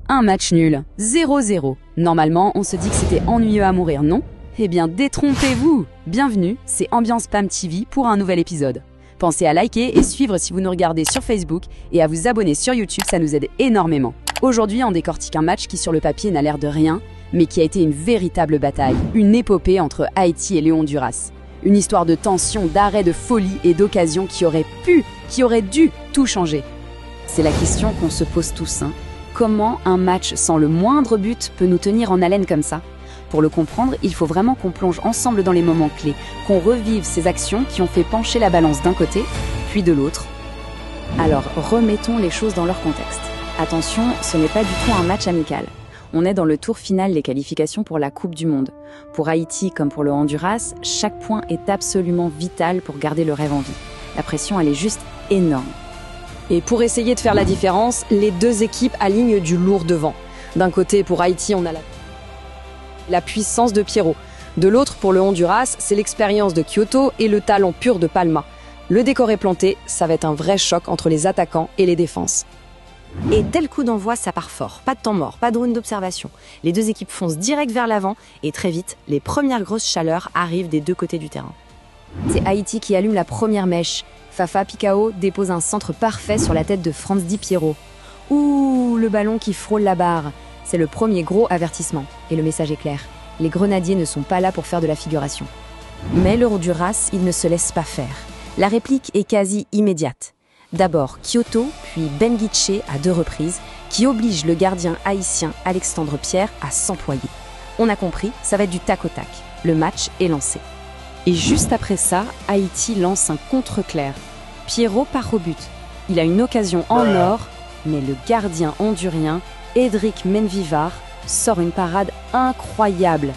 Un match nul, 0-0. Normalement, on se dit que c'était ennuyeux à mourir, non? Eh bien, détrompez-vous! Bienvenue, c'est Ambiance PAM TV pour un nouvel épisode. Pensez à liker et suivre si vous nous regardez sur Facebook et à vous abonner sur YouTube, ça nous aide énormément. Aujourd'hui, on décortique un match qui sur le papier n'a l'air de rien, mais qui a été une véritable bataille, une épopée entre Haïti et le Honduras. Une histoire de tension, d'arrêt, de folie et d'occasion qui aurait dû tout changer. C'est la question qu'on se pose tous, hein. Comment un match sans le moindre but peut nous tenir en haleine comme ça? Pour le comprendre, il faut vraiment qu'on plonge ensemble dans les moments clés, qu'on revive ces actions qui ont fait pencher la balance d'un côté, puis de l'autre. Alors, remettons les choses dans leur contexte. Attention, ce n'est pas du tout un match amical. On est dans le tour final des qualifications pour la Coupe du Monde. Pour Haïti comme pour le Honduras, chaque point est absolument vital pour garder le rêve en vie. La pression, elle est juste énorme. Et pour essayer de faire la différence, les deux équipes alignent du lourd devant. D'un côté, pour Haïti, on a la puissance de Pierrot. De l'autre, pour le Honduras, c'est l'expérience de Kyoto et le talent pur de Palma. Le décor est planté, ça va être un vrai choc entre les attaquants et les défenses. Et dès le coup d'envoi, ça part fort. Pas de temps mort, pas de round d'observation. Les deux équipes foncent direct vers l'avant et très vite, les premières grosses chaleurs arrivent des deux côtés du terrain. C'est Haïti qui allume la première mèche. Fafa Picao dépose un centre parfait sur la tête de Franz Di Piero. Ouh, le ballon qui frôle la barre. C'est le premier gros avertissement. Et le message est clair. Les grenadiers ne sont pas là pour faire de la figuration. Mais le Honduras, il ne se laisse pas faire. La réplique est quasi immédiate. D'abord Kyoto, puis Benguiche à 2 reprises, qui oblige le gardien haïtien Alexandre Pierre à s'employer. On a compris, ça va être du tac au tac. Le match est lancé. Et juste après ça, Haïti lance un contre-clair. Pierrot part au but. Il a une occasion en or, mais le gardien hondurien, Edric Menvivar, sort une parade incroyable.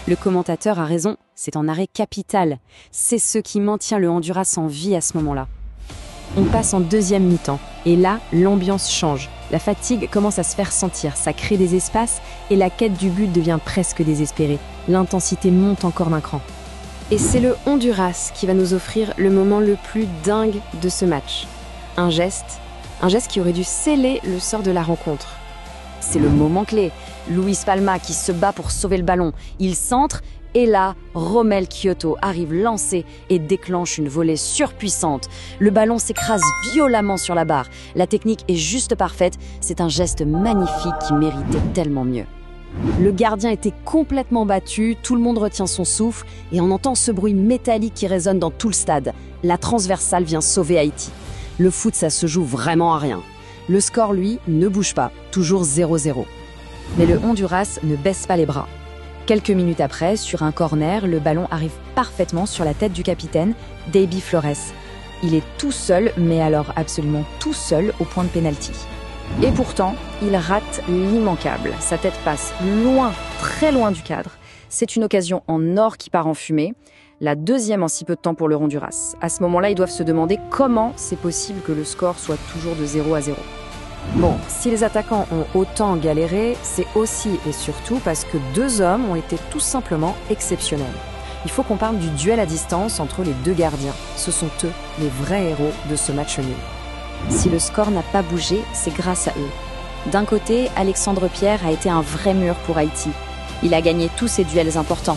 Le commentateur a raison, c'est en arrêt capital. C'est ce qui maintient le Honduras en vie à ce moment-là. On passe en deuxième mi-temps, et là, l'ambiance change. La fatigue commence à se faire sentir, ça crée des espaces, et la quête du but devient presque désespérée. L'intensité monte encore d'un cran. Et c'est le Honduras qui va nous offrir le moment le plus dingue de ce match. Un geste qui aurait dû sceller le sort de la rencontre. C'est le moment clé. Luis Palma qui se bat pour sauver le ballon. Il centre, et là, Romel Kyoto arrive lancé et déclenche une volée surpuissante. Le ballon s'écrase violemment sur la barre. La technique est juste parfaite. C'est un geste magnifique qui méritait tellement mieux. Le gardien était complètement battu, tout le monde retient son souffle et on entend ce bruit métallique qui résonne dans tout le stade. La transversale vient sauver Haïti. Le foot, ça se joue vraiment à rien. Le score, lui, ne bouge pas, toujours 0-0. Mais le Honduras ne baisse pas les bras. Quelques minutes après, sur un corner, le ballon arrive parfaitement sur la tête du capitaine, Davy Flores. Il est tout seul, mais alors absolument tout seul au point de pénalty. Et pourtant, il rate l'immanquable. Sa tête passe loin, très loin du cadre. C'est une occasion en or qui part en fumée. La deuxième en si peu de temps pour le Honduras. À ce moment-là, ils doivent se demander comment c'est possible que le score soit toujours de 0-0. Bon, si les attaquants ont autant galéré, c'est aussi et surtout parce que 2 hommes ont été tout simplement exceptionnels. Il faut qu'on parle du duel à distance entre les 2 gardiens. Ce sont eux, les vrais héros de ce match nul. Si le score n'a pas bougé, c'est grâce à eux. D'un côté, Alexandre Pierre a été un vrai mur pour Haïti. Il a gagné tous ses duels importants.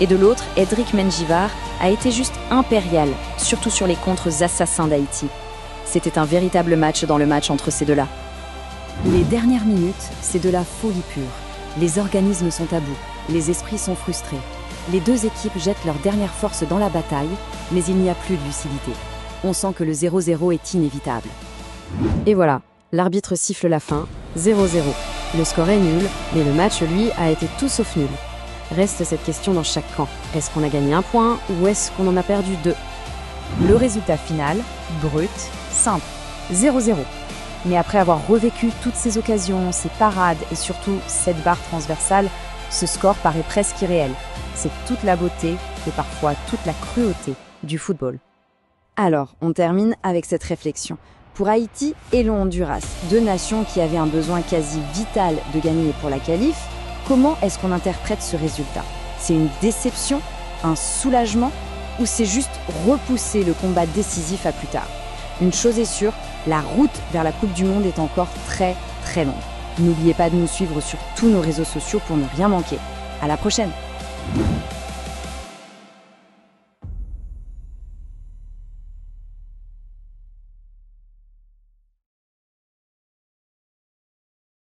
Et de l'autre, Edric Mengivar a été juste impérial, surtout sur les contres assassins d'Haïti. C'était un véritable match dans le match entre ces deux-là. Les dernières minutes, c'est de la folie pure. Les organismes sont à bout, les esprits sont frustrés. Les 2 équipes jettent leur dernière force dans la bataille, mais il n'y a plus de lucidité. On sent que le 0-0 est inévitable. Et voilà, l'arbitre siffle la fin, 0-0. Le score est nul, mais le match, lui, a été tout sauf nul. Reste cette question dans chaque camp. Est-ce qu'on a gagné 1 point ou est-ce qu'on en a perdu 2? Le résultat final, brut, simple, 0-0. Mais après avoir revécu toutes ces occasions, ces parades et surtout cette barre transversale, ce score paraît presque irréel. C'est toute la beauté et parfois toute la cruauté du football. Alors, on termine avec cette réflexion. Pour Haïti et le Honduras, 2 nations qui avaient un besoin quasi vital de gagner pour la qualif, comment est-ce qu'on interprète ce résultat? C'est une déception, un soulagement, ou c'est juste repousser le combat décisif à plus tard? Une chose est sûre, la route vers la Coupe du Monde est encore très très longue. N'oubliez pas de nous suivre sur tous nos réseaux sociaux pour ne rien manquer. À la prochaine!